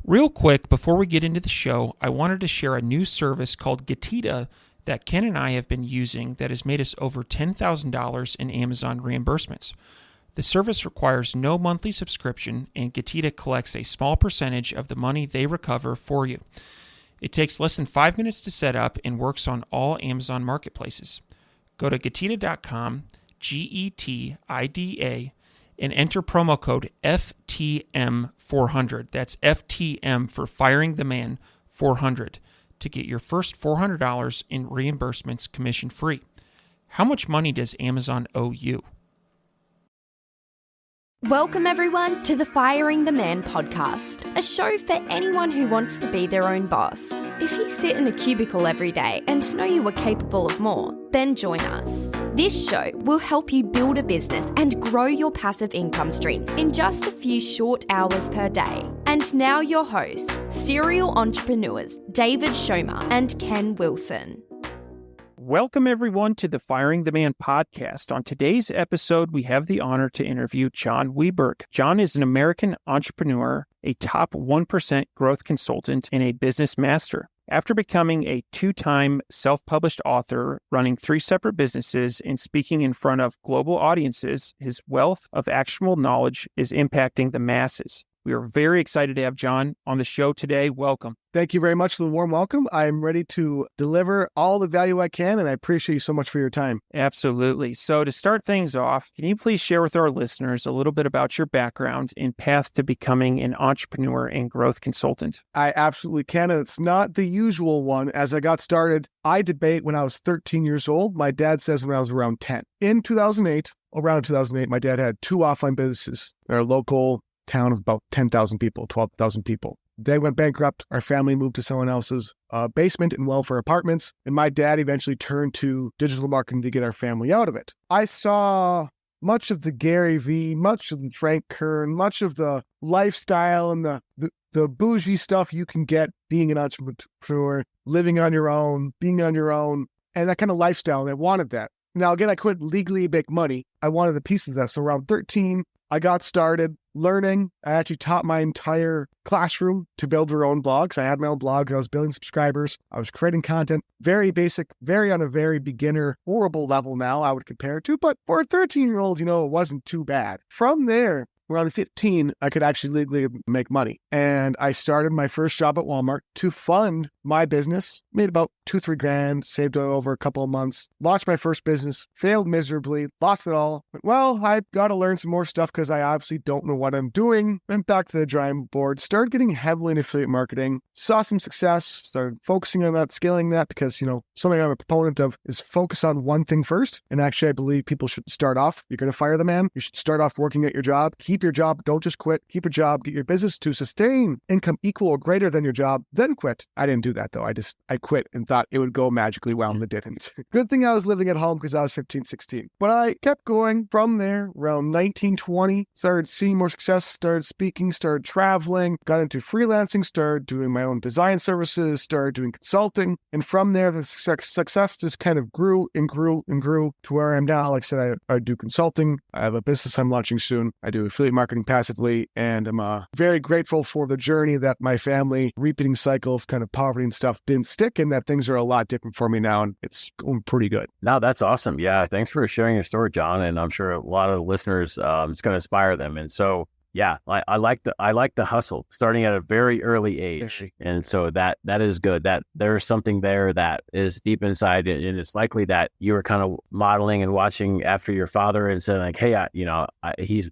Real quick, before we get into the show, I wanted to share a new service called Getita that Ken and I have been using that has made us over $10,000 in Amazon reimbursements. The service requires no monthly subscription, and Getita collects a small percentage of the money they recover for you. It takes less than 5 minutes to set up and works on all Amazon marketplaces. Go to Getita.com, Getida, and enter promo code FTM400. That's FTM for Firing the Man 400 to get your first $400 in reimbursements commission free. How much money does Amazon owe you? Welcome everyone to the Firing the Man podcast, a show for anyone who wants to be their own boss. If you sit in a cubicle every day and know you are capable of more, then join us. This show will help you build a business and grow your passive income streams in just a few short hours per day. And now your hosts, serial entrepreneurs David Schomer and Ken Wilson. Welcome, everyone, to the Firing the Man podcast. On today's episode, we have the honor to interview John Weberg. John is an American entrepreneur, a top 1% growth consultant, and a business master. After becoming a 2-time self-published author, running 3 separate businesses, and speaking in front of global audiences, his wealth of actionable knowledge is impacting the masses. We are very excited to have John on the show today. Welcome. Thank you very much for the warm welcome. I'm ready to deliver all the value I can, and I appreciate you so much for your time. Absolutely. So to start things off, can you please share with our listeners a little bit about your background and path to becoming an entrepreneur and growth consultant? I absolutely can, and it's not the usual one. As I got started, I debate when I was 13 years old. My dad says when I was around 10. Around 2008, my dad had 2 offline businesses in our local town of about 10,000 people, 12,000 people. They went bankrupt. Our family moved to someone else's basement in welfare apartments. And my dad eventually turned to digital marketing to get our family out of it. I saw much of the Gary Vee, much of the Frank Kern, much of the lifestyle and the bougie stuff you can get being an entrepreneur, living on your own, being on your own, and that kind of lifestyle. And I wanted that. Now, again, I couldn't legally make money. I wanted a piece of that. So around 13, I got started learning. I actually taught my entire classroom to build their own blogs. I had my own blog. I was building subscribers. I was creating content. Very basic, very on a very beginner, horrible level now I would compare it to. But for a 13-year-old, it wasn't too bad. From there, around 15, I could actually legally make money. And I started my first job at Walmart to fund my business. Made about $2-3 grand, saved over a couple of months. Launched my first business, failed miserably, lost it all. But, well, I got to learn some more stuff because I obviously don't know what I'm doing. Went back to the drawing board, started getting heavily into affiliate marketing, saw some success, started focusing on that, scaling that because, something I'm a proponent of is focus on one thing first. And actually, I believe people should start off. You're going to fire the man. You should start off working at your job. Keep your job. Don't just quit. Keep your job. Get your business to sustain income equal or greater than your job, then quit. I didn't do that though. I quit and thought it would go magically well and it didn't. Good thing I was living at home because I was 15, 16. But I kept going from there around 19, 20, started seeing more success, started speaking, started traveling, got into freelancing, started doing my own design services, started doing consulting. And from there, the success just kind of grew and grew and grew to where I am now. Like I said, I do consulting. I have a business I'm launching soon. I do affiliate marketing passively. And I'm very grateful for the journey that my family repeating cycle of kind of poverty and stuff didn't stick, and that things are a lot different for me now, and it's going pretty good. No, that's awesome. Yeah, thanks for sharing your story, John. And I'm sure a lot of the listeners, it's going to inspire them. And so, yeah, I like the hustle starting at a very early age. And so that is good. That there's something there that is deep inside, and it's likely that you were kind of modeling and watching after your father and saying like, hey,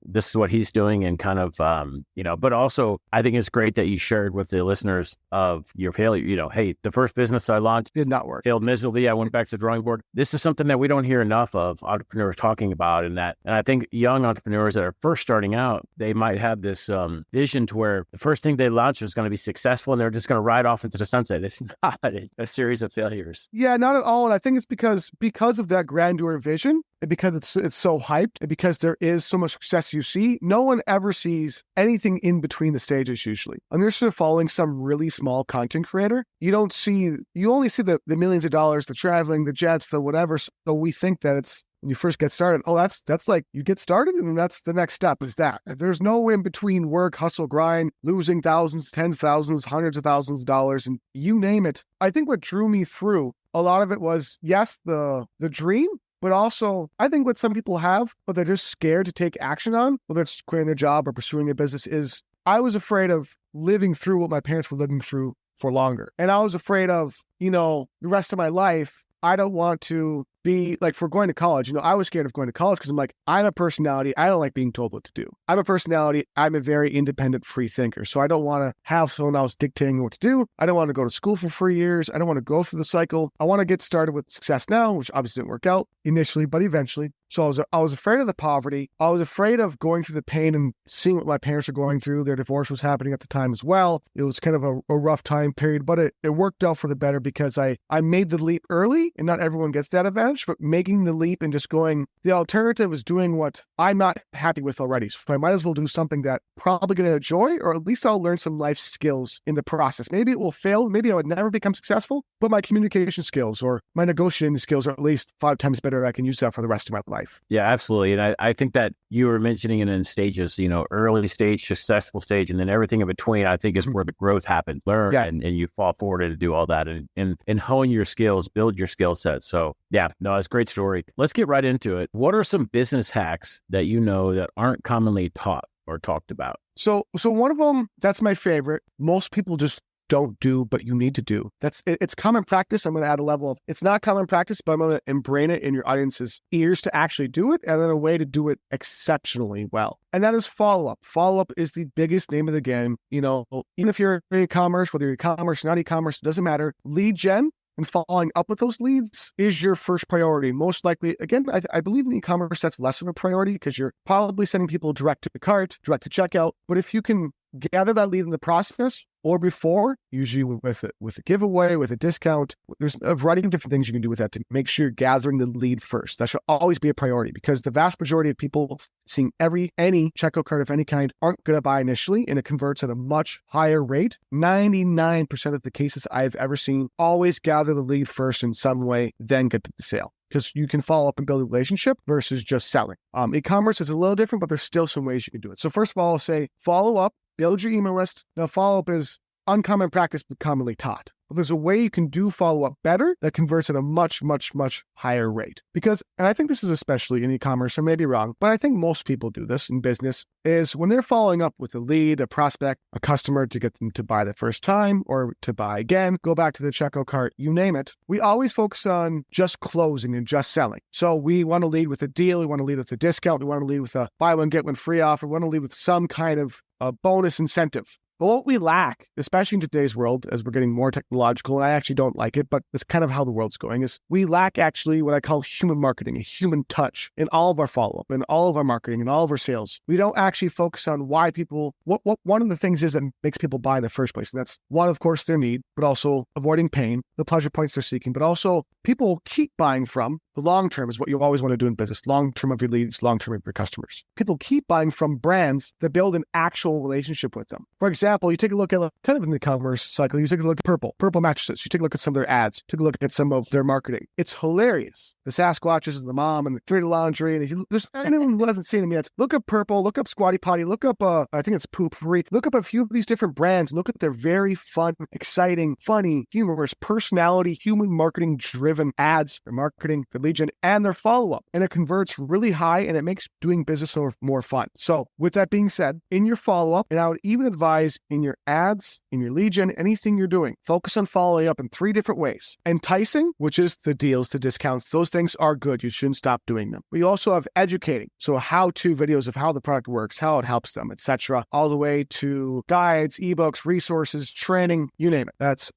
this is what he's doing, and kind of, but also I think it's great that you shared with the listeners of your failure. Hey, the first business I launched did not work. Failed miserably. I went back to the drawing board. This is something that we don't hear enough of entrepreneurs talking about, and I think young entrepreneurs that are first starting out, they might have this vision to where the first thing they launch is going to be successful and they're just going to ride off into the sunset. It's not a series of failures. Yeah, not at all. And I think it's because of that grandeur vision, and because it's so hyped, and because there is so much success you see, no one ever sees anything in between the stages usually. And they're sort of following some really small content creator. You only see the millions of dollars, the traveling, the jets, the whatever. So we think that it's when you first get started, oh, that's like you get started and that's the next step is that. There's no in between work, hustle, grind, losing thousands, tens of thousands, hundreds of thousands of dollars, and you name it. I think what drew me through a lot of it was, yes, the dream, but also I think what some people have, but they're just scared to take action on, whether it's quitting their job or pursuing a business, is I was afraid of living through what my parents were living through for longer. And I was afraid of, the rest of my life, I don't want to be like, for going to college, I was scared of going to college because I'm like, I'm a personality. I don't like being told what to do. I'm a personality. I'm a very independent, free thinker. So I don't want to have someone else dictating what to do. I don't want to go to school for 3 years. I don't want to go through the cycle. I want to get started with success now, which obviously didn't work out initially, but eventually. So I was afraid of the poverty. I was afraid of going through the pain and seeing what my parents were going through. Their divorce was happening at the time as well. It was kind of a rough time period, but it worked out for the better because I made the leap early, and not everyone gets that advantage, but making the leap and just going, the alternative is doing what I'm not happy with already. So I might as well do something that probably going to enjoy, or at least I'll learn some life skills in the process. Maybe it will fail. Maybe I would never become successful, but my communication skills or my negotiating skills are at least 5 times better. I can use that for the rest of my life. Yeah, absolutely. And I think that you were mentioning it in stages, early stage, successful stage, and then everything in between, I think is where the growth happens. Learn and you fall forward and do all that and hone your skills, build your skill set. So yeah, no, it's a great story. Let's get right into it. What are some business hacks that that aren't commonly taught or talked about? So one of them, that's my favorite. Most people just don't do, but you need to do. It's common practice. I'm going to add a level of, it's not common practice, but I'm going to ingrain it in your audience's ears to actually do it, and then a way to do it exceptionally well. And that is follow-up. Follow-up is the biggest name of the game. Even if you're in e-commerce, whether you're e-commerce or not e-commerce, it doesn't matter. Lead gen and following up with those leads is your first priority. Most likely, again, I believe in e-commerce, that's less of a priority because you're probably sending people direct to the cart, direct to checkout. But if you can gather that lead in the process or before, usually with a giveaway, with a discount, there's a variety of different things you can do with that to make sure you're gathering the lead first. That should always be a priority because the vast majority of people seeing any checkout card of any kind aren't going to buy initially, and it converts at a much higher rate. 99% of the cases I've ever seen always gather the lead first in some way, then get to the sale. Because you can follow up and build a relationship versus just selling. E-commerce is a little different, but there's still some ways you can do it. So first of all, I'll say follow up, build your email list. Now, follow-up is uncommon practice, but commonly taught. But there's a way you can do follow-up better that converts at a much, much, much higher rate. Because, and I think this is especially in e-commerce, I may be wrong, but I think most people do this in business, is when they're following up with a lead, a prospect, a customer to get them to buy the first time or to buy again, go back to the checkout cart, you name it, we always focus on just closing and just selling. So we want to lead with a deal, we want to lead with a discount, we want to lead with a buy one, get one free offer, we want to lead with some kind of a bonus incentive. But what we lack, especially in today's world, as we're getting more technological, and I actually don't like it, but it's kind of how the world's going, is we lack actually what I call human marketing, a human touch in all of our follow-up, in all of our marketing, in all of our sales. We don't actually focus on why people, what one of the things is that makes people buy in the first place. And that's one, of course, their need, but also avoiding pain, the pleasure points they're seeking, but also people keep buying from. The long term is what you always want to do in business. Long term of your leads, long term of your customers. People keep buying from brands that build an actual relationship with them. For example, you take a look at kind of in the e-commerce cycle, you take a look at Purple mattresses. You take a look at some of their ads, take a look at some of their marketing. It's hilarious. The Sasquatches and the mom and the 3D laundry. And if there's anyone who hasn't seen them yet, look up Purple, look up Squatty Potty, look up, I think it's Poopery. Look up a few of these different brands. Look at their very fun, exciting, funny, humorous, personality, human marketing driven ads, their marketing, their lead gen, and their follow-up. And it converts really high and it makes doing business more fun. So with that being said, in your follow-up, and I would even advise in your ads, in your lead gen, anything you're doing, focus on following up in 3 different ways. Enticing, which is the deals, the discounts. Those things are good. You shouldn't stop doing them. We also have educating. So how-to videos of how the product works, how it helps them, etc. All the way to guides, ebooks, resources, training, you name it. That's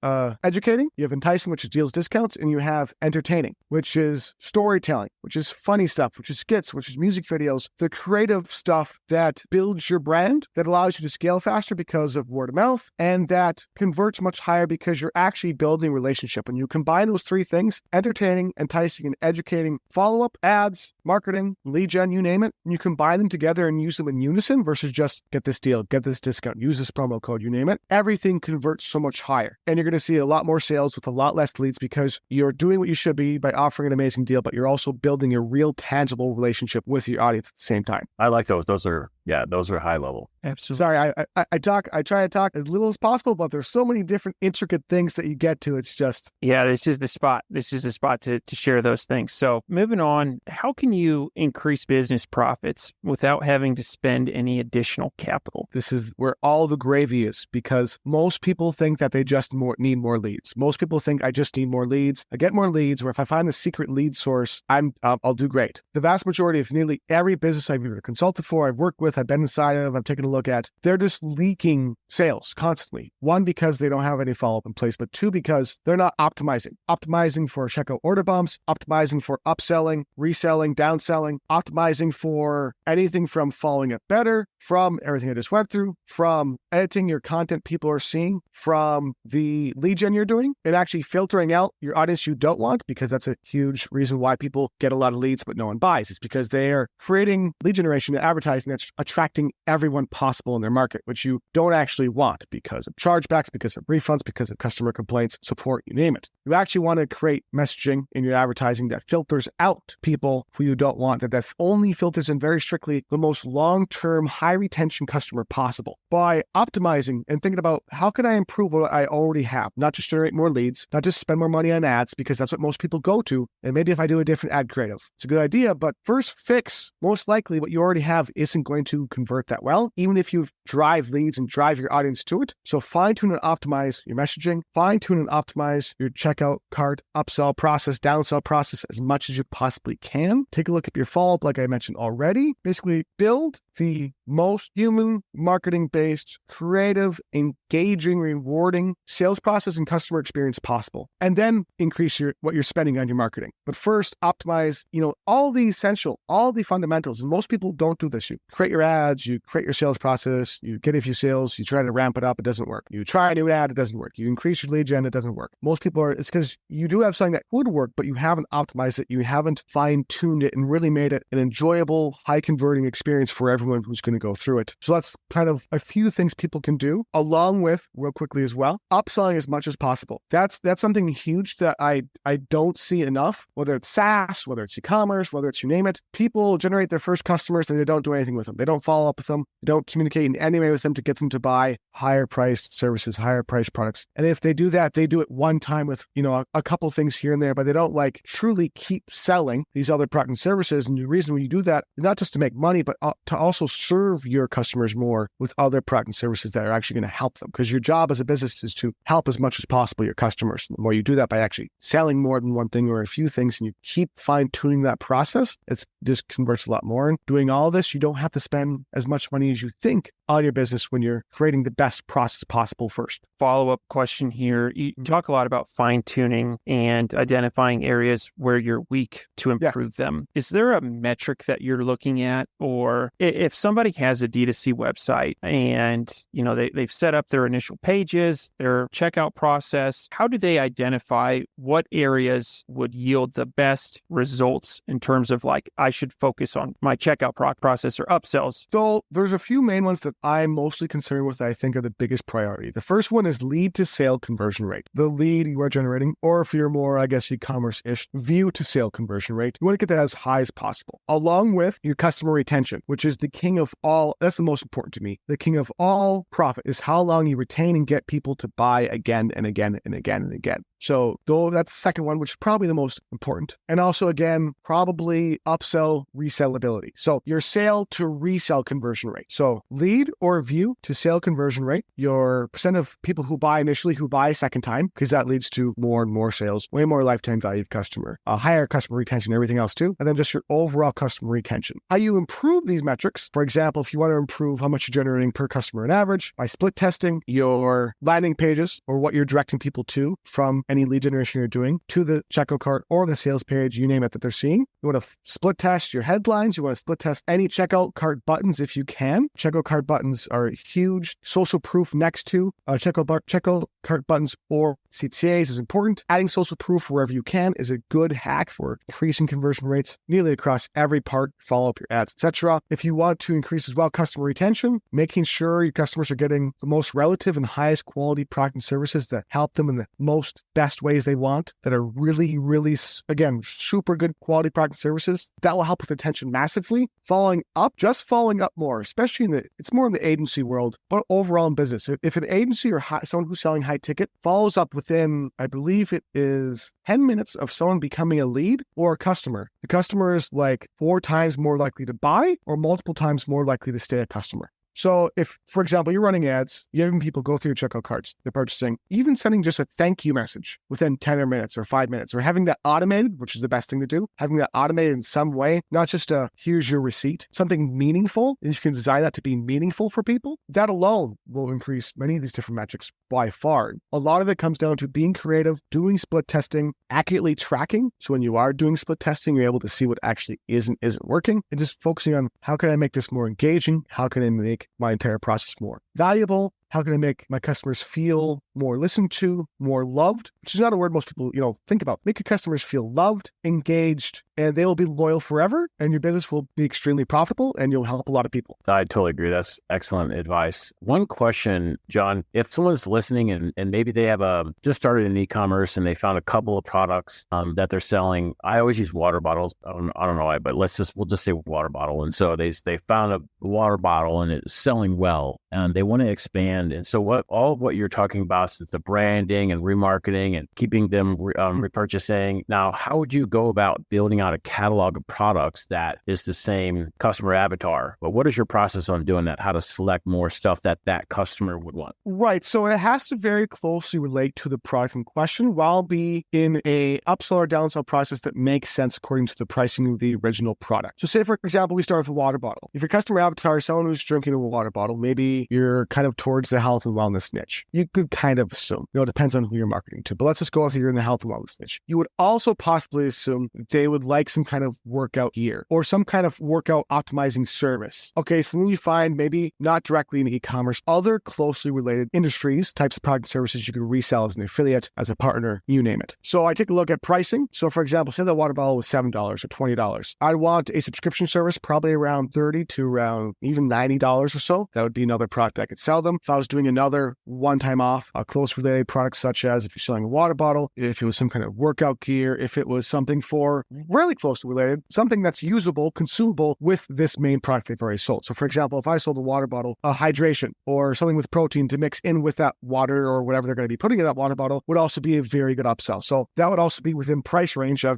educating. You have enticing, which is deals, discounts, and you have entertaining, which is storytelling, which is funny stuff, which is skits, which is music videos, the creative stuff that builds your brand, that allows you to scale faster because of word of mouth, and that converts much higher because you're actually building a relationship. When you combine those 3 things, entertaining, enticing, and educating, follow-up, ads, marketing, lead gen, you name it, and you combine them together and use them in unison versus just get this deal, get this discount, use this promo code, you name it, everything converts so much higher. And you're going to see a lot more sales with a lot less leads because you're doing what you should be by offering an amazing deal, but you're also building a real tangible relationship with your audience at the same time. I like those. Those are high level. Absolutely. Sorry, I try to talk as little as possible, but there's so many different intricate things that you get to. It's just... Yeah, this is the spot. This is the spot to share those things. So moving on, how can you increase business profits without having to spend any additional capital? This is where all the gravy is, because most people think that they just need more leads. Most people think I just need more leads. I get more leads, or if I find the secret lead source, I'll do great. The vast majority of nearly every business I've either consulted for, I've worked with, I've been inside of, I've taken a look at, they're just leaking sales constantly. One, because they don't have any follow-up in place, but two, because they're not optimizing for checkout order bumps, optimizing for upselling, reselling, downselling, optimizing for anything from following it better, from everything I just went through, from editing your content people are seeing, from the lead gen you're doing, and actually filtering out your audience you don't want, because that's a huge reason why people get a lot of leads but no one buys. It's because they are creating lead generation and advertising that's attracting everyone possible in their market, which you don't actually want because of chargebacks, because of refunds, because of customer complaints, support, you name it. You actually want to create messaging in your advertising that filters out people who you don't want, that only filters in very strictly the most long-term, high-retention customer possible. By optimizing and thinking about how can I improve what I already have, not just generate more leads, not just spend more money on ads, because that's what most people go to. And maybe if I do a different ad creative, it's a good idea, but first fix, most likely what you already have isn't going to convert that well, even if you drive leads and drive your audience to it. So fine-tune and optimize your messaging, fine-tune and optimize your checkout cart, upsell process, downsell process as much as you possibly can. Take a look at your follow-up, like I mentioned already. Basically, build the most human, marketing-based, creative, engaging, rewarding sales process and customer experience possible. And then increase what you're spending on your marketing. But first, optimize, all the fundamentals. And most people don't do this. You create your ads, you create your sales process, you get a few sales, you try to ramp it up, it doesn't work. You try a new ad, it doesn't work. You increase your lead gen, it doesn't work. Most people it's because you do have something that would work, but you haven't optimized it, you haven't fine-tuned it and really made it an enjoyable, high-converting experience for everyone who's going to go through it. So that's kind of a few things people can do, along with, real quickly as well, upselling as much as possible. That's something huge that I don't see enough, whether it's SaaS, whether it's e-commerce, whether it's you name it. People generate their first customers and they don't do anything with them. They don't follow up with them. They don't communicate in any way with them to get them to buy higher priced services, higher priced products. And if they do that, they do it one time with, a couple things here and there, but they don't truly keep selling these other products and services. And the reason when you do that, not just to make money, but to also serve your customers more with other products and services that are actually going to help them. Because your job as a business is to help as much as possible your customers. The more you do that by actually selling more than one thing or a few things, and you keep fine tuning that process, it just converts a lot more. And doing all this, you don't have to spend as much money as you think on your business when you're creating the best process possible first. Follow-up question here. You talk a lot about fine-tuning and identifying areas where you're weak to improve them. Is there a metric that you're looking at? Or if somebody has a D2C website and, they've set up their initial pages, their checkout process, how do they identify what areas would yield the best results in terms of I should focus on my checkout process or upsells? So there's a few main ones that I'm mostly concerned with that I think are the biggest priority. The first one is lead to sale conversion rate. The lead you are generating, or if you're more, e-commerce-ish, view to sale conversion rate. You want to get that as high as possible, along with your customer retention, which is the king of all. That's the most important to me. The king of all profit is how long you retain and get people to buy again and again and again and again. So that's the second one, which is probably the most important. And also, again, probably upsell resellability. So your sale to resell conversion rate. So lead or view to sale conversion rate, your percent of people who buy initially who buy a second time, because that leads to more and more sales, way more lifetime value of customer, higher customer retention, everything else too. And then just your overall customer retention. How you improve these metrics, for example, if you want to improve how much you're generating per customer on average, by split testing your landing pages or what you're directing people to from any lead generation you're doing to the checkout cart or the sales page, you name it, that they're seeing. You want to split test your headlines. You want to split test any checkout cart buttons if you can. Checkout cart buttons are huge social proof next to checkout cart buttons or CTAs is important. Adding social proof wherever you can is a good hack for increasing conversion rates nearly across every part. Follow up your ads, etc. If you want to increase as well customer retention, making sure your customers are getting the most relative and highest quality product and services that help them in the most best ways they want, that are really, really, again, super good quality product and services, that will help with retention massively. Following up more, especially it's more in the agency world, but overall in business. If an agency or someone who's selling high ticket follows up within, I believe it is 10 minutes of someone becoming a lead or a customer, the customer is like 4 times more likely to buy or multiple times more likely to stay a customer. So if, for example, you're running ads, you're having people go through your checkout carts, they're purchasing, even sending just a thank you message within 10 minutes or 5 minutes, or having that automated, which is the best thing to do, having that automated in some way, not just here's your receipt, something meaningful, and you can design that to be meaningful for people, that alone will increase many of these different metrics by far. A lot of it comes down to being creative, doing split testing, accurately tracking. So when you are doing split testing, you're able to see what actually isn't working, and just focusing on how can I make this more engaging? How can I make my entire process more valuable? How can I make my customers feel more listened to, more loved, which is not a word most people, think about. Make your customers feel loved, engaged, and they will be loyal forever, and your business will be extremely profitable, and you'll help a lot of people. I totally agree. That's excellent advice. One question, John, if someone's listening and maybe they have just started in e-commerce and they found a couple of products that they're selling. I always use water bottles. I don't know why, but we'll just say water bottle. And so they found a water bottle and it's selling well, and they want to expand. And so all of what you're talking about is the branding and remarketing and keeping them repurchasing. Now, how would you go about building out a catalog of products that is the same customer avatar? But what is your process on doing that? How to select more stuff that customer would want? Right. So it has to very closely relate to the product in question while be in a upsell or downsell process that makes sense according to the pricing of the original product. So say, for example, we start with a water bottle. If your customer avatar is someone who's drinking a water bottle, maybe you're kind of towards the health and wellness niche. You could kind of assume, it depends on who you're marketing to, but let's just go with you're in the health and wellness niche. You would also possibly assume that they would like some kind of workout gear or some kind of workout optimizing service. Okay, so then you find maybe not directly in e-commerce, other closely related industries, types of product and services you could resell as an affiliate, as a partner, you name it. So I take a look at pricing. So for example, say that water bottle was $7 or $20. I'd want a subscription service probably around $30 to around even $90 or so. That would be another product I could sell them. If I was doing another one-time off, a close related product such as if you're selling a water bottle, if it was some kind of workout gear, if it was something for really closely related, something that's usable, consumable with this main product they've already sold. So for example, if I sold a water bottle, a hydration or something with protein to mix in with that water or whatever they're going to be putting in that water bottle would also be a very good upsell. So that would also be within price range of,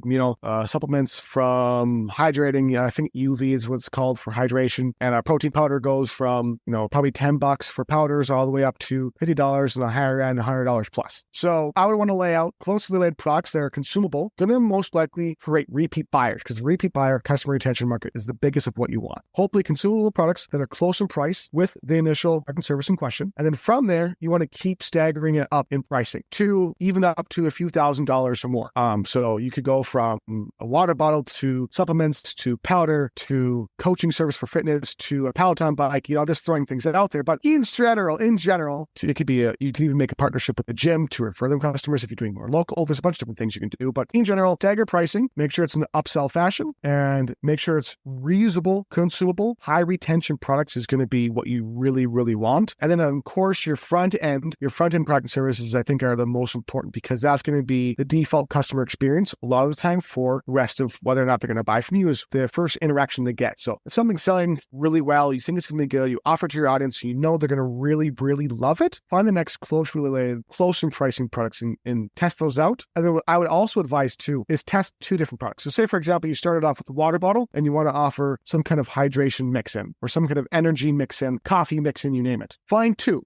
supplements from hydrating. I think UV is what it's called for hydration. And a protein powder goes from, probably $10 for powders all the way up to $50 and a higher end, $100 plus. So I would want to lay out closely related products that are consumable, going to most likely create repeat buyers, because repeat buyer customer retention market is the biggest of what you want. Hopefully consumable products that are close in price with the initial product and service in question. And then from there, you want to keep staggering it up in pricing to even up to a few $1,000s or more. So you could go from a water bottle to supplements to powder to coaching service for fitness to a Peloton bike, just throwing things out there. But in general, it could be you can even make a partnership with the gym to refer them customers if you're doing more local. There's a bunch of different things you can do. But in general, stagger pricing, make sure it's in the upsell fashion, and make sure it's reusable, consumable, high retention products is going to be what you really, really want. And then of course, your front end product and services, I think, are the most important, because that's going to be the default customer experience a lot of the time for the rest of whether or not they're going to buy from you is the first interaction they get. So if something's selling really well, you think it's going to be good, you offer it to your audience, you know they're going to really, really love it, find the next close in pricing products and test those out. And then what I would also advise too is test 2 different products. So say, for example, you started off with a water bottle and you want to offer some kind of hydration mix-in or some kind of energy mix-in, coffee mix-in, you name it. Find two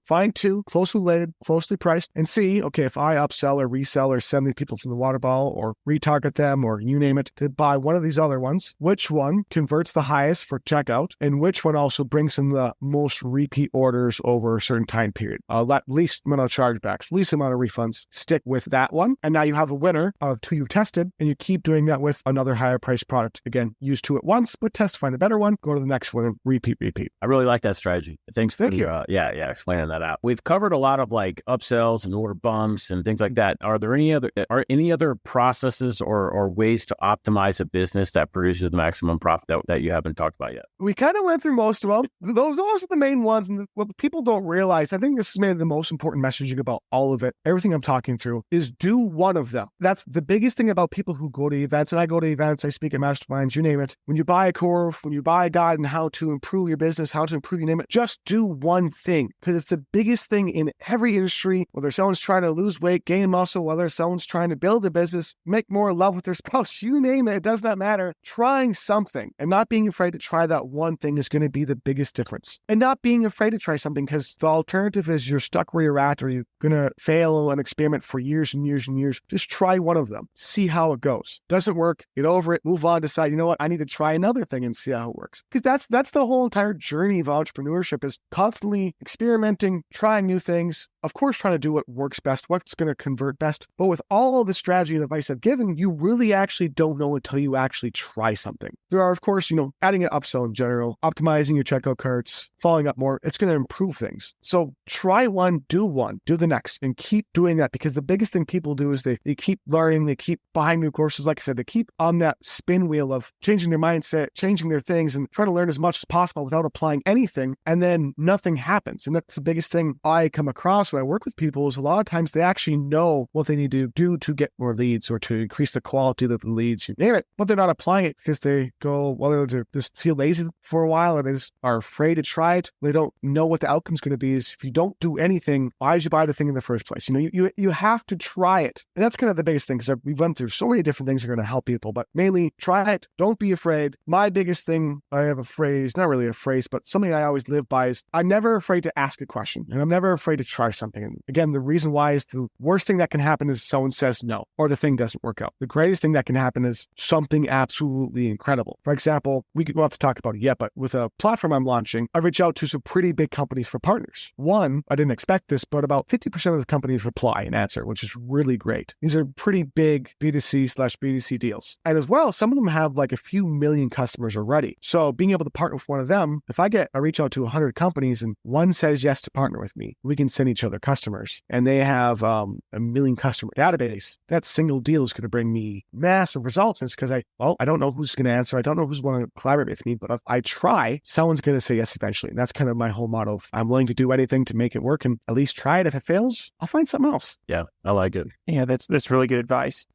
closely related, closely priced, and see, okay, if I upsell or resell or send these people from the water bottle or retarget them or you name it to buy one of these other ones, which one converts the highest for checkout and which one also brings in the most repeat orders over a certain certain time period. Least amount of chargebacks, least amount of refunds. Stick with that one. And now you have a winner of two you've tested, and you keep doing that with another higher priced product. Again, use two at once, but test, find the better one, go to the next one, and repeat. I really like that strategy. Thanks for explaining that out. We've covered a lot of like upsells and order bumps and things like that. Are there any other processes or ways to optimize a business that produces the maximum profit that you haven't talked about yet? We kind of went through most of them. Those are the main ones. And what people don't realize, I think this is maybe the most important messaging about all of it. Everything I'm talking through is do one of them. That's the biggest thing about people who go to events. And I go to events, I speak at masterminds, you name it. When you buy a course, when you buy a guide on how to improve your business, how to improve, you name it, just do one thing. Because it's the biggest thing in every industry, whether someone's trying to lose weight, gain muscle, whether someone's trying to build a business, make more love with their spouse, you name it, it does not matter. Trying something and not being afraid to try that one thing is going to be the biggest difference. And not being afraid to try something, because the alternative is you're stuck where you're at, or you're going to fail an experiment for years and years and years. Just try one of them. See how it goes. Doesn't work, get over it, move on, decide, you know what, I need to try another thing and see how it works. Because that's the whole entire journey of entrepreneurship, is constantly experimenting, trying new things, of course, trying to do what works best, what's going to convert best. But with all the strategy and advice I've given, you really actually don't know until you actually try something. There are, of course, adding an upsell in general, optimizing your checkout carts, following up more. It's going to improve things. So try one, do the next, and keep doing that, because the biggest thing people do is they keep learning, they keep buying new courses. Like I said, they keep on that spin wheel of changing their mindset, changing their things, and trying to learn as much as possible without applying anything. And then nothing happens. And that's the biggest thing I come across when I work with people, is a lot of times they actually know what they need to do to get more leads or to increase the quality of the leads, you name it, but they're not applying it because they go, whether they just feel lazy for a while, or they just are afraid to try it. They don't know what the outcome's going to be. Is if you don't do anything, why did you buy the thing in the first place? You have to try it. And that's kind of the biggest thing, because we've went through so many different things that are going to help people, but mainly try it. Don't be afraid. My biggest thing, I have a phrase, not really a phrase, but something I always live by, is I'm never afraid to ask a question, and I'm never afraid to try something. And again, the reason why is the worst thing that can happen is someone says no, or the thing doesn't work out. The greatest thing that can happen is something absolutely incredible. For example, we won't have to talk about it yet, but with a platform I'm launching, I reach out to some pretty big companies for partners. One, I didn't expect this, but about 50% of the companies reply and answer, which is really great. These are pretty big B2C/B2C deals. And as well, some of them have like a few million customers already. So being able to partner with one of them, if I reach out to 100 companies and one says yes to partner with me, we can send each other customers, and they have a million customer database. That single deal is going to bring me massive results. And it's because I don't know who's going to answer. I don't know who's going to collaborate with me, but if I try, someone's going to say yes eventually. And that's kind of my whole motto. I'm willing to do anything to make it work, and at least try it. If it fails, I'll find something else. Yeah, I like it. Yeah, that's really good advice.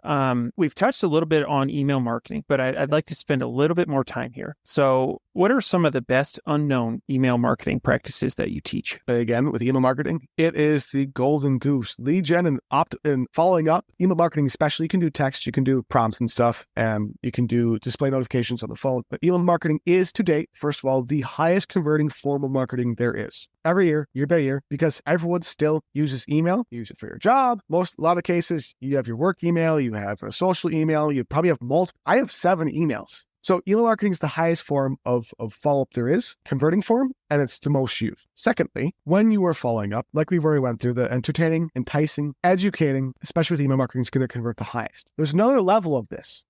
We've touched a little bit on email marketing, but I'd like to spend a little bit more time here. So what are some of the best unknown email marketing practices that you teach? Again, with email marketing, it is the golden goose. Lead gen and following up. Email marketing especially, you can do text, you can do prompts and stuff, and you can do display notifications on the phone. But email marketing is, to date, first of all, the highest converting form of marketing there is. Every year by year, because everyone still uses email. You use it for your job. A lot of cases, you have your work email, you have a social email, you probably have multiple. I have 7 emails. So email marketing is the highest form of follow-up there is, converting form, and it's the most used. Secondly, when you are following up, like we've already went through, the entertaining, enticing, educating, especially with email marketing, is going to convert the highest. There's another level of this.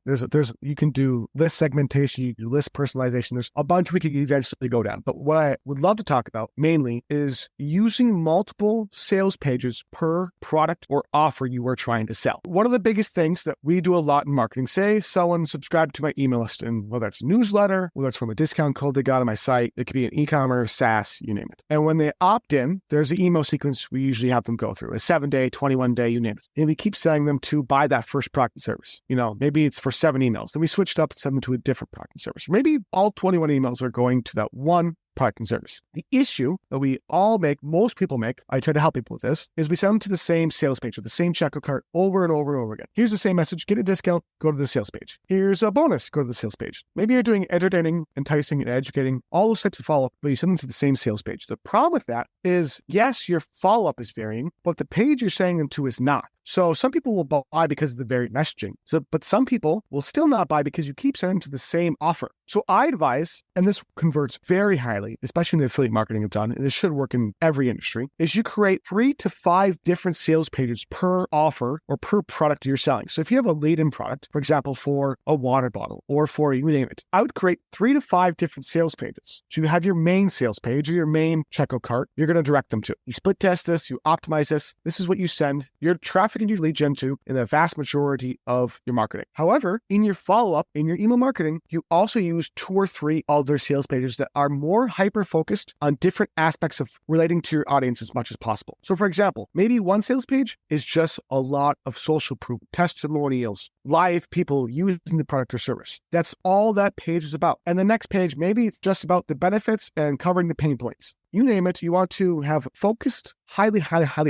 You can do list segmentation, you can do list personalization. There's a bunch we could eventually go down. But what I would love to talk about mainly is using multiple sales pages per product or offer you are trying to sell. One of the biggest things that we do a lot in marketing, say someone subscribed to my email list, and whether it's a newsletter, whether it's from a discount code they got on my site, it could be an e-commerce, SaaS, you name it. And when they opt in, there's an email sequence we usually have them go through, a 7-day, 21-day, you name it. And we keep sending them to buy that first product and service. Maybe it's for 7 emails. Then we switched up and send them to a different product and service. Maybe all 21 emails are going to that one product and service. The issue that we all make, most people make, I try to help people with this, is we send them to the same sales page with the same checkout cart over and over and over again. Here's the same message, get a discount, go to the sales page. Here's a bonus, go to the sales page. Maybe you're doing entertaining, enticing, and educating, all those types of follow-up, but you send them to the same sales page. The problem with that is, yes, your follow-up is varying, but the page you're sending them to is not. So some people will buy because of the very messaging. But some people will still not buy because you keep sending them to the same offer. So I advise, and this converts very highly, especially in the affiliate marketing I've done, and this should work in every industry, is you create 3 to 5 different sales pages per offer or per product you're selling. So if you have a lead-in product, for example, for a water bottle or for you name it, I would create 3 to 5 different sales pages. So you have your main sales page or your main checkout cart you're going to direct them to. You split test this, you optimize this. This is what you send your traffic and your lead gen to in the vast majority of your marketing. However, in your follow-up, in your email marketing, you also use 2 or 3 other sales pages that are more hyper-focused on different aspects of relating to your audience as much as possible. So for example, maybe one sales page is just a lot of social proof, testimonials, live people using the product or service. That's all that page is about. And the next page, maybe it's just about the benefits and covering the pain points. You name it, you want to have focused, highly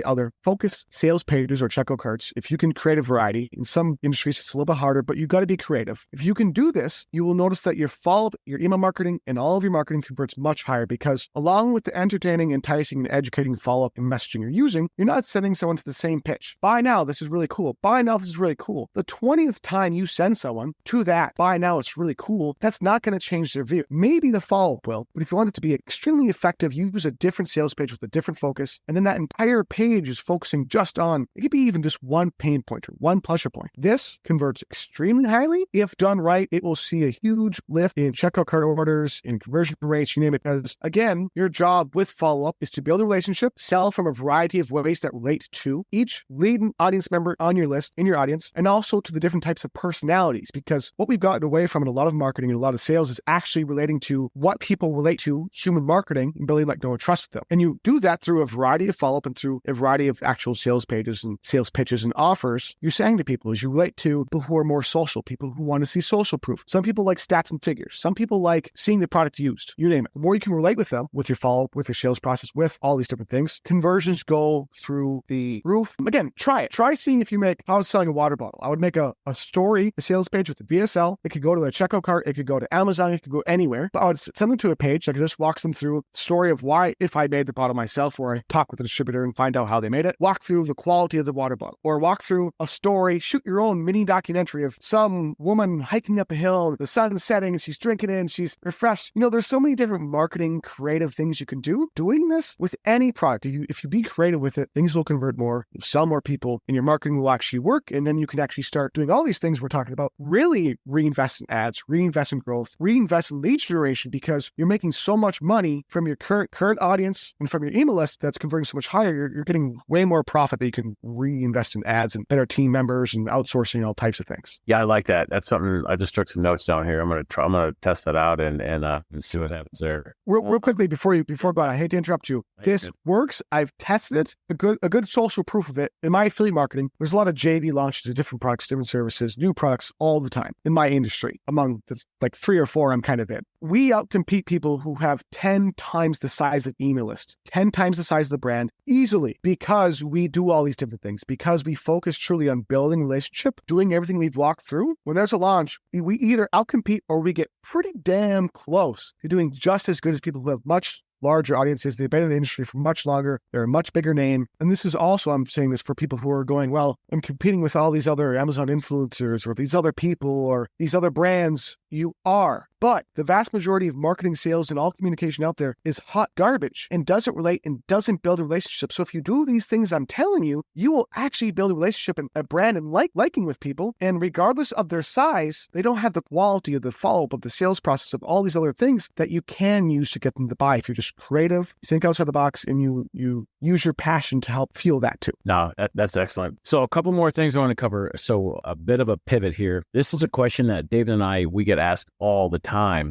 other focused sales pages or checkout carts. If you can create a variety, in some industries it's a little bit harder, but you got to be creative. If you can do this, you will notice that your follow-up, your email marketing, and all of your marketing converts much higher because along with the entertaining, enticing, and educating follow-up and messaging you're using, you're not sending someone to the same pitch. Buy now, this is really cool. Buy now, this is really cool. The 20th time you send someone to that, buy now, it's really cool, that's not going to change their view. Maybe the follow-up will, but if you want it to be extremely effective, use a different sales page with a different focus, and then that entire page is focusing just on, it could be even just one pain point or one pleasure point. This converts extremely highly. If done right, it will see a huge lift in checkout cart orders, in conversion rates, you name it. Because again, your job with follow-up is to build a relationship, sell from a variety of ways that relate to each lead audience member on your list, in your audience, and also to the different types of personalities. Because what we've gotten away from in a lot of marketing and a lot of sales is actually relating to what people relate to, human marketing, and building like no trust with them. And you do that through a variety of follow-up and through a variety of actual sales pages and sales pitches and offers. You're saying to people is you relate to people who are more social, people who want to see social proof. Some people like stats and figures. Some people like seeing the product used. You name it. The more you can relate with them, with your follow-up, with your sales process, with all these different things, conversions go through the roof. Again, try it. Try seeing if you make, I was selling a water bottle. I would make a story, a sales page with the VSL. It could go to a checkout cart. It could go to Amazon. It could go anywhere. But I would send them to a page that just walks them through the story of why, if I made the bottle myself, or I talk with the distributor and find out how they made it, walk through the quality of the water bottle, or walk through a story, shoot your own mini documentary of some woman hiking up a hill, the sun's setting, she's drinking it, and she's refreshed. You know, there's so many different marketing, creative things you can do. Doing this with any product, if you be creative with it, things will convert more, you'll sell more people, and your marketing will actually work, and then you can actually start doing all these things we're talking about, really reinvest in ads, reinvest in growth, reinvest in lead generation, because you're making so much money from your current audience and from your email list that's converting so much higher, you're getting way more profit that you can reinvest in ads and better team members and outsourcing all types of things. Yeah, I like that. That's something I just took some notes down here. I'm gonna test that out and see what happens there. Real quickly before go on, I hate to interrupt you. This works. I've tested it. A good social proof of it in my affiliate marketing. There's a lot of JV launches of different products, different services, new products all the time in my industry. Among the 3 or 4 I'm kind of in. We outcompete people who have 10 times the size of email list, 10 times the size of the brand easily, because we do all these different things, because we focus truly on building relationship, doing everything we've walked through. When there's a launch, we either outcompete or we get pretty damn close to doing just as good as people who have much larger audiences. They've been in the industry for much longer. They're a much bigger name. And this is also, I'm saying this for people who are going, well, I'm competing with all these other Amazon influencers or these other people or these other brands. You are. But the vast majority of marketing, sales, and all communication out there is hot garbage and doesn't relate and doesn't build a relationship. So if you do these things I'm telling you, you will actually build a relationship and a brand and liking with people. And regardless of their size, they don't have the quality of the follow-up of the sales process of all these other things that you can use to get them to buy. If you're just creative, you think outside the box, and you use your passion to help fuel that too. No, that's excellent. So a couple more things I want to cover. So a bit of a pivot here. This is a question that David and I, we get asked all the time.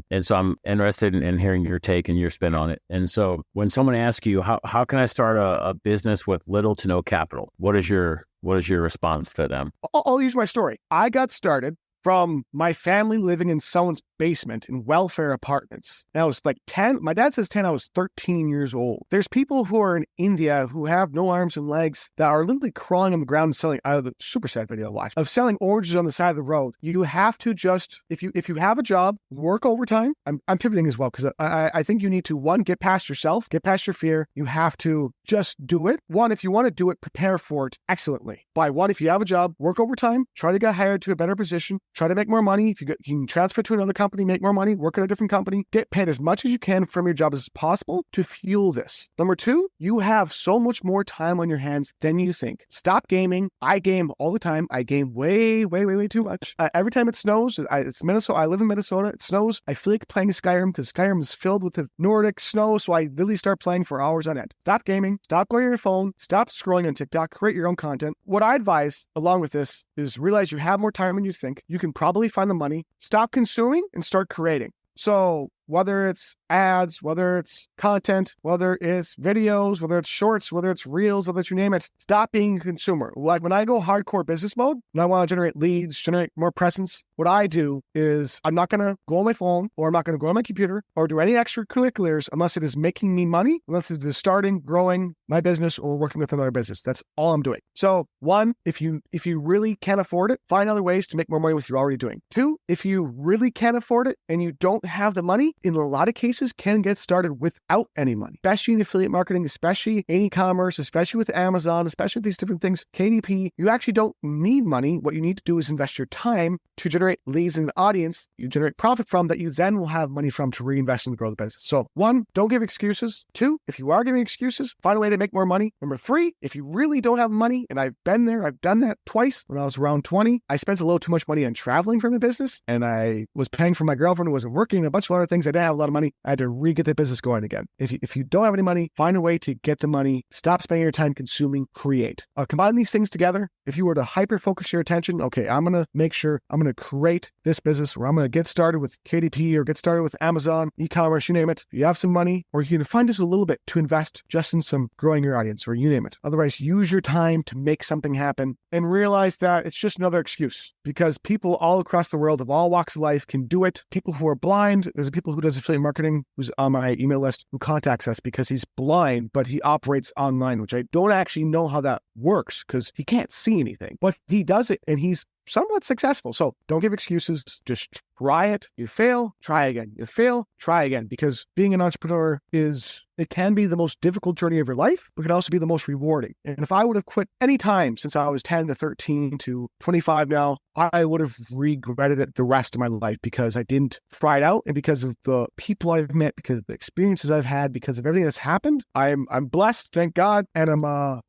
And so I'm interested in hearing your take and your spin on it. And so when someone asks you, how can I start a business with little to no capital? What is your response to them? I'll use my story. I got started from my family living in someone's basement in welfare apartments. And I was like 10. My dad says 10. I was 13 years old. There's people who are in India who have no arms and legs that are literally crawling on the ground and selling, out of the super sad video I watched, of selling oranges on the side of the road. You have to just, if you have a job, work overtime. I'm pivoting as well because I think you need to, one, get past yourself, get past your fear. You have to just do it. One, if you want to do it, prepare for it excellently. By one, if you have a job, work overtime, try to get hired to a better position, try to make more money. If you can transfer to another company, make more money, work at a different company, get paid as much as you can from your job as possible to fuel this. Number two, you have so much more time on your hands than you think. Stop gaming. I game all the time. I game way too much. Every time it snows, it's Minnesota. I live in Minnesota. It snows. I feel like playing Skyrim because Skyrim is filled with the Nordic snow. So I literally start playing for hours on end. Stop gaming. Stop going on your phone. Stop scrolling on TikTok. Create your own content. What I advise along with this is realize you have more time than you think. You can probably find the money. Stop consuming and start creating. So whether it's ads, whether it's content, whether it's videos, whether it's shorts, whether it's reels, whether it's you name it, stop being a consumer. Like when I go hardcore business mode and I want to generate leads, generate more presence, what I do is I'm not going to go on my phone or I'm not going to go on my computer or do any extracurriculars unless it is making me money, unless it is starting, growing my business or working with another business. That's all I'm doing. So one, if you really can't afford it, find other ways to make more money with what you're already doing. Two, if you really can't afford it and you don't have the money, in a lot of cases can get started without any money, especially in affiliate marketing, especially in e-commerce, especially with Amazon, especially with these different things. KDP, you actually don't need money. What you need to do is invest your time to generate leads in an audience you generate profit from that you then will have money from to reinvest in the growth of the business. So one, don't give excuses. Two, if you are giving excuses, find a way to make more money. Number three, if you really don't have money, and I've been there, I've done that twice when I was around 20, I spent a little too much money on traveling from the business and I was paying for my girlfriend who wasn't working and a bunch of other things. I didn't have a lot of money. I had to re-get the business going again. If you don't have any money, find a way to get the money. Stop spending your time consuming, create. Combine these things together. If you were to hyper-focus your attention, okay, I'm going to make sure I'm going to create this business or I'm going to get started with KDP or get started with Amazon, e-commerce, you name it. You have some money or you can find just a little bit to invest just in some growing your audience or you name it. Otherwise, use your time to make something happen and realize that it's just another excuse because people all across the world of all walks of life can do it. People who are blind, there's a people who does affiliate marketing who's on my email list who contacts us because he's blind, but he operates online, which I don't actually know how that works because he can't see anything, but he does it and he's somewhat successful. So don't give excuses. Just try it. You fail, try again. You fail, try again. Because being an entrepreneur it can be the most difficult journey of your life, but it can also be the most rewarding. And if I would have quit any time since I was 10 to 13 to 25 now, I would have regretted it the rest of my life because I didn't try it out and because of the people I've met, because of the experiences I've had, because of everything that's happened. I'm blessed, thank God. And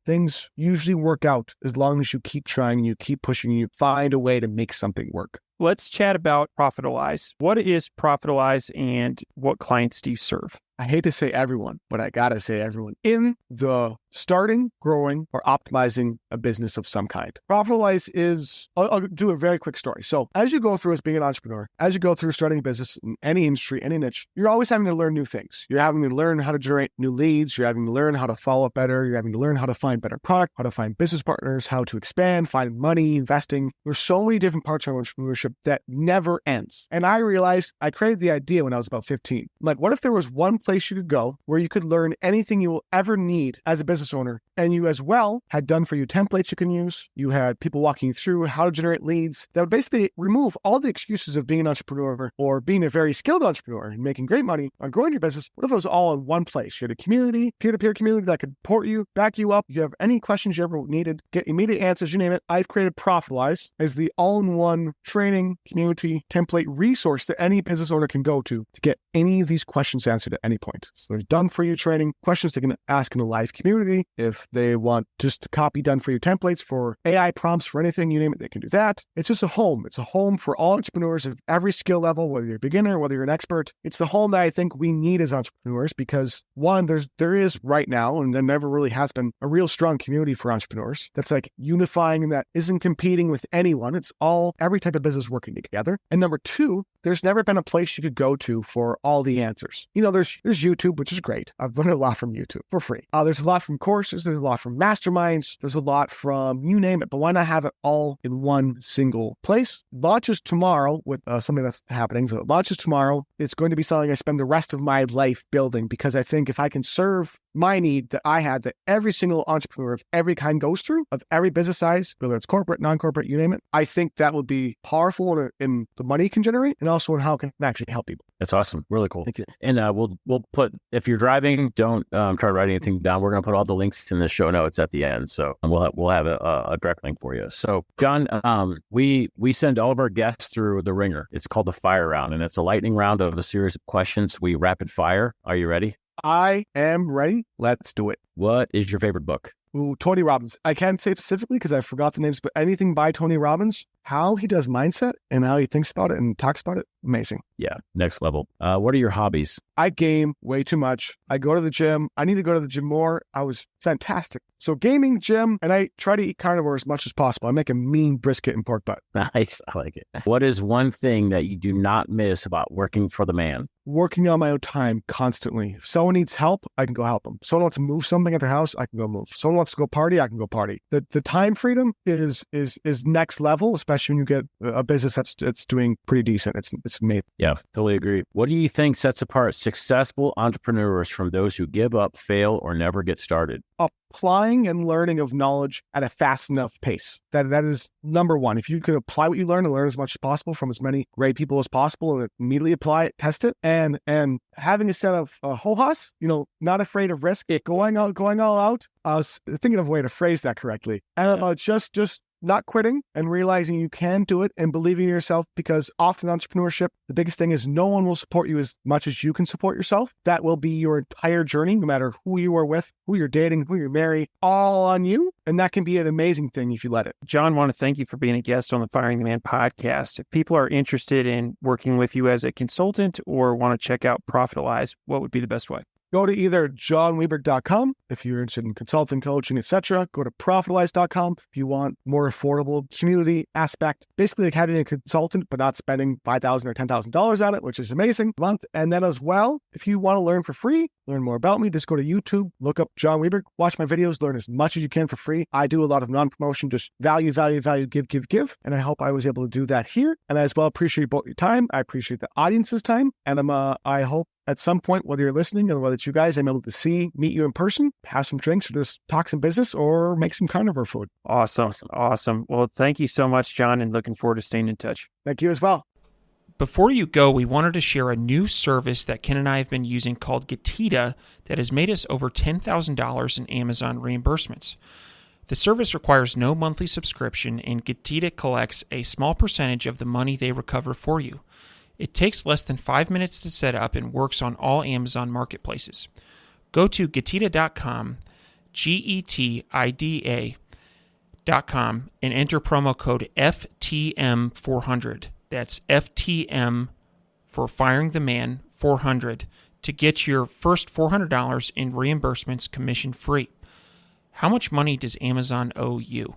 things usually work out as long as you keep trying and you keep pushing and you find a way to make something work. Let's chat about Profitalize. What is Profitalize and what clients do you serve? I hate to say everyone, but I gotta say everyone in the starting, growing, or optimizing a business of some kind. Profitalize is, I'll do a very quick story. So as you go through as being an entrepreneur, as you go through starting a business in any industry, any niche, you're always having to learn new things. You're having to learn how to generate new leads. You're having to learn how to follow up better. You're having to learn how to find better product, how to find business partners, how to expand, find money, investing. There's so many different parts of entrepreneurship that never ends. And I realized I created the idea when I was about 15. Like, what if there was one place you could go where you could learn anything you will ever need as a business owner, and you as well had done for you templates you can use. You had people walking you through how to generate leads that would basically remove all the excuses of being an entrepreneur or being a very skilled entrepreneur and making great money on growing your business. What if it was all in one place? You had a community, peer-to-peer community that could support you, back you up. You have any questions you ever needed, get immediate answers, you name it. I've created Profitalize as the all-in-one training, community, template resource that any business owner can go to get any of these questions answered at any point. So there's done for you training, questions they can ask in the live community. If they want just copy done for you templates for AI prompts for anything, you name it, they can do that. It's just a home. It's a home for all entrepreneurs of every skill level, whether you're a beginner, whether you're an expert. It's the home that I think we need as entrepreneurs because one, there is right now, and there never really has been, a real strong community for entrepreneurs that's like unifying and that isn't competing with anyone. It's all, every type of business working together. And number two, there's never been a place you could go to for all the answers. You know, there's YouTube, which is great. I've learned a lot from YouTube for free. There's a lot from courses, there's a lot from masterminds, there's a lot from you name it, but why not have it all in one single place? Launches tomorrow with something that's happening. So it launches tomorrow. It's going to be something I spend the rest of my life building, because I think if I can serve my need that I had, that every single entrepreneur of every kind goes through, of every business size, whether it's corporate, non-corporate, you name it, I think that would be powerful in the money it can generate, and also in how it can actually help people. That's awesome. Really cool. Thank you. And we'll put, if you're driving, don't try to write anything down. We're going to put all the links in the show notes at the end. So we'll have a direct link for you. So John, we send all of our guests through the ringer. It's called the fire round, and it's a lightning round of a series of questions. We rapid fire. Are you ready? I am ready. Let's do it. What is your favorite book? Ooh, Tony Robbins. I can't say specifically because I forgot the names, but anything by Tony Robbins, how he does mindset and how he thinks about it and talks about it, amazing. Yeah, next level. What are your hobbies? I game way too much. I go to the gym. I need to go to the gym more. I was fantastic. So gaming, gym, and I try to eat carnivore as much as possible. I make a mean brisket and pork butt. Nice. I like it. What is one thing that you do not miss about working for the man? Working on my own time constantly. If someone needs help, I can go help them. If someone wants to move something at their house, I can go move. If someone wants to go party, I can go party. The time freedom is next level, especially when you get a business that's doing pretty decent. It's amazing. Yeah, totally agree. What do you think sets apart successful entrepreneurs from those who give up, fail, or never get started? Applying and learning of knowledge at a fast enough pace. That is number one. If you could apply what you learn and learn as much as possible from as many great people as possible and immediately apply it, test it, and having a set of ho-hos, not afraid of risk, going all out. I was thinking of a way to phrase that correctly. And about just not quitting and realizing you can do it and believing in yourself, because often entrepreneurship, the biggest thing is no one will support you as much as you can support yourself. That will be your entire journey, no matter who you are with, who you're dating, who you're married, all on you. And that can be an amazing thing if you let it. John, want to thank you for being a guest on the Firing the Man podcast. If people are interested in working with you as a consultant or want to check out Profitalize, what would be the best way? Go to either johnweberg.com if you're interested in consulting, coaching, etc. Go to profitalize.com if you want more affordable community aspect. Basically like having a consultant, but not spending $5,000 or $10,000 on it, which is amazing a month. And then as well, if you want to learn for free, learn more about me, just go to YouTube, look up John Weberg, watch my videos, learn as much as you can for free. I do a lot of non-promotion, just value, give. And I hope I was able to do that here. And I as well appreciate both your time. I appreciate the audience's time. And I hope at some point, whether you're listening or whether it's you guys, I'm able to meet you in person, have some drinks, or just talk some business or make some carnivore food. Awesome. Well, thank you so much, John, and looking forward to staying in touch. Thank you as well. Before you go, we wanted to share a new service that Ken and I have been using called Getita that has made us over $10,000 in Amazon reimbursements. The service requires no monthly subscription, and Getita collects a small percentage of the money they recover for you. It takes less than 5 minutes to set up and works on all Amazon marketplaces. Go to Getita.com, Getida.com, and enter promo code FTM400. That's FTM for Firing the Man 400 to get your first $400 in reimbursements commission free. How much money does Amazon owe you?